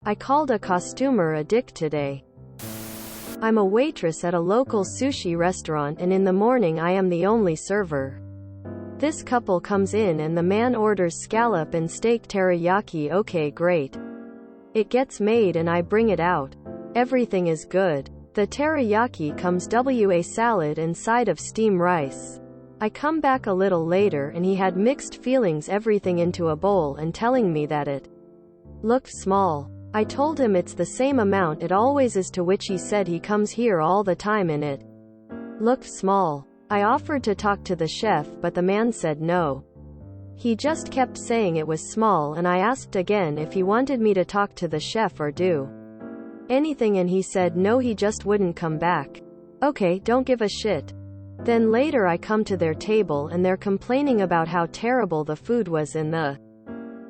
I called a costumer a dick today. I'm a waitress at a local sushi restaurant and in the morning I am the only server. This couple comes in and the man orders scallop and steak teriyaki. Okay, great. It gets made and I bring it out. Everything is good. The teriyaki comes with a salad and side of steamed rice. I come back a little later and he had mixed feelings, everything into a bowl and telling me that it looked small. I told him it's the same amount it always is, to which he said he comes here all the time and it looked small. I offered to talk to the chef but the man said no. He just kept saying it was small and I asked again if he wanted me to talk to the chef or do anything and he said no, he just wouldn't come back. Okay, don't give a shit. Then later I come to their table and they're complaining about how terrible the food was and the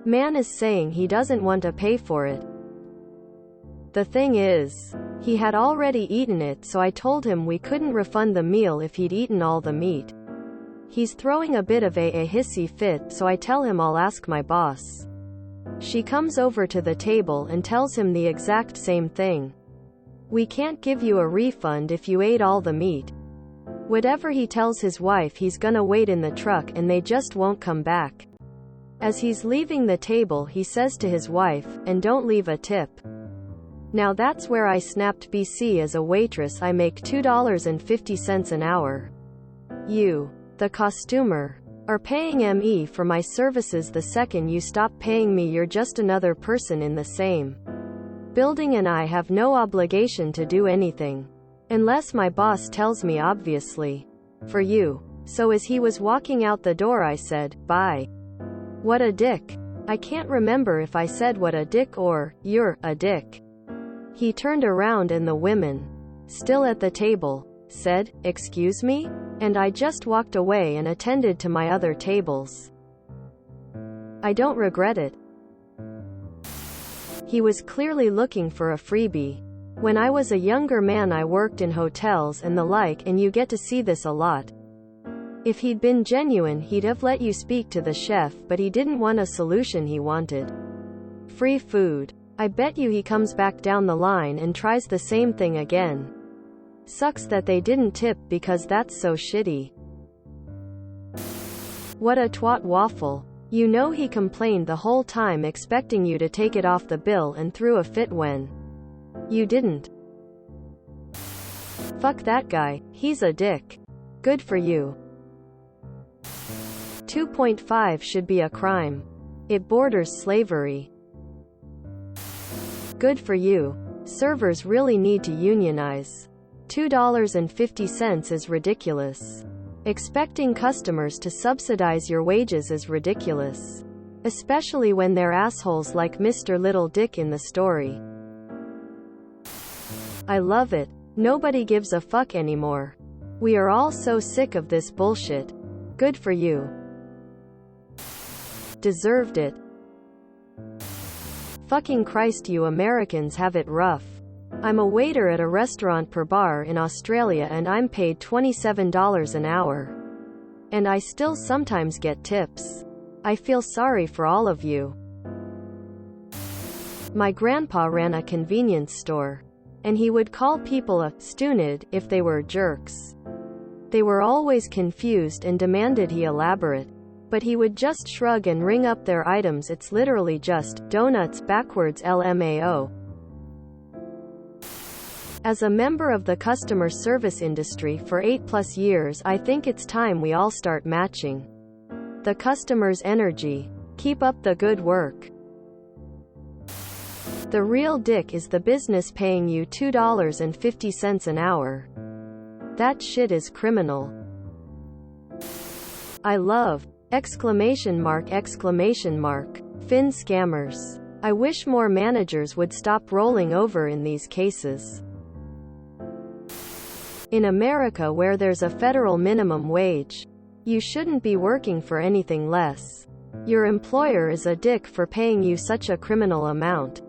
man is saying he doesn't want to pay for it. The thing is, he had already eaten it, so I told him we couldn't refund the meal if he'd eaten all the meat. He's throwing a bit of a hissy fit, so I tell him I'll ask my boss. She comes over to the table and tells him the exact same thing. We can't give you a refund if you ate all the meat. Whatever he tells his wife, he's gonna wait in the truck and they just won't come back. As he's leaving the table, he says to his wife, "And don't leave a tip." Now that's where I snapped. BC, as a waitress I make $2.50 an hour. You, the costumer, are paying me for my services. The second you stop paying me, you're just another person in the same building and I have no obligation to do anything. Unless my boss tells me, obviously. For you. So as he was walking out the door I said, "Bye." What a dick. I can't remember if I said what a dick or, "You're a dick." He turned around and the women, still at the table, said, "Excuse me?" And I just walked away and attended to my other tables. I don't regret it. He was clearly looking for a freebie. When I was a younger man I worked in hotels and the like, and you get to see this a lot. If he'd been genuine he'd have let you speak to the chef, but he didn't want a solution, he wanted free food. I bet you he comes back down the line and tries the same thing again. Sucks that they didn't tip, because that's so shitty. What a twat waffle. You know he complained the whole time, expecting you to take it off the bill, and threw a fit when you didn't. Fuck that guy, he's a dick. Good for you. 2.5 should be a crime. It borders slavery. Good for you. Servers really need to unionize. $2.50 is ridiculous. Expecting customers to subsidize your wages is ridiculous. Especially when they're assholes like Mr. Little Dick in the story. I love it. Nobody gives a fuck anymore. We are all so sick of this bullshit. Good for you. Deserved it. Fucking Christ, you Americans have it rough. I'm a waiter at a restaurant per bar in Australia and I'm paid $27 an hour. And I still sometimes get tips. I feel sorry for all of you. My grandpa ran a convenience store. And he would call people a "stunid" if they were jerks. They were always confused and demanded he elaborate. But he would just shrug and ring up their items. It's literally just donuts backwards, LMAO. As a member of the customer service industry for 8+ years, I think it's time we all start matching the customer's energy. Keep up the good work. The real dick is the business paying you $2.50 an hour. That shit is criminal. I love! Exclamation mark! Fin scammers. I wish more managers would stop rolling over in these cases. In America, where there's a federal minimum wage, you shouldn't be working for anything less. Your employer is a dick for paying you such a criminal amount.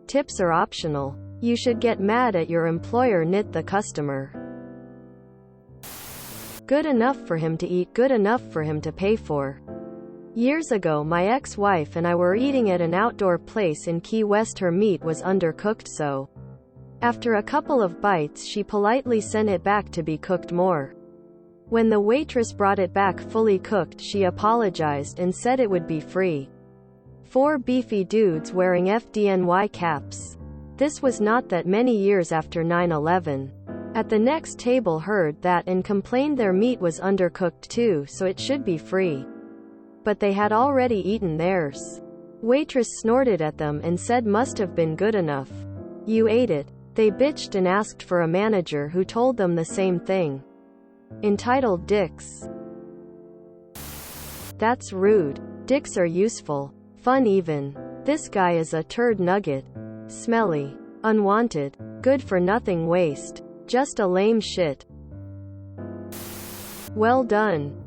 Tips are optional. You should get mad at your employer, not the customer. Good enough for him to eat, good enough for him to pay for. Years ago my ex-wife and I were eating at an outdoor place in Key West. Her meat was undercooked, so after a couple of bites she politely sent it back to be cooked more. When the waitress brought it back fully cooked, she apologized and said it would be free. 4 beefy dudes wearing FDNY caps. This was not that many years after 9/11. At the next table heard that and complained their meat was undercooked too, so it should be free. But they had already eaten theirs. Waitress snorted at them and said must have been good enough. You ate it. They bitched and asked for a manager who told them the same thing. Entitled Dicks. That's rude. Dicks are useful. Fun even. This guy is a turd nugget. Smelly. Unwanted. Good for nothing waste. Just a lame shit. Well done.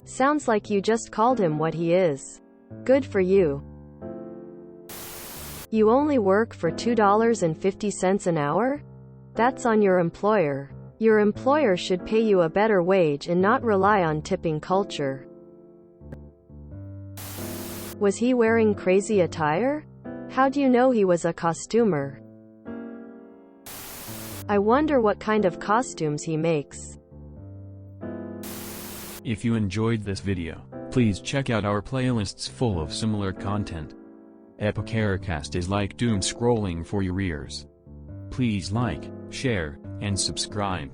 Sounds like you just called him what he is. Good for you. You only work for $2.50 an hour? That's on your employer. Your employer should pay you a better wage and not rely on tipping culture. Was he wearing crazy attire? How do you know he was a costumer? I wonder what kind of costumes he makes. If you enjoyed this video, please check out our playlists full of similar content. Epicaricast is like doom scrolling for your ears. Please like, share, and subscribe.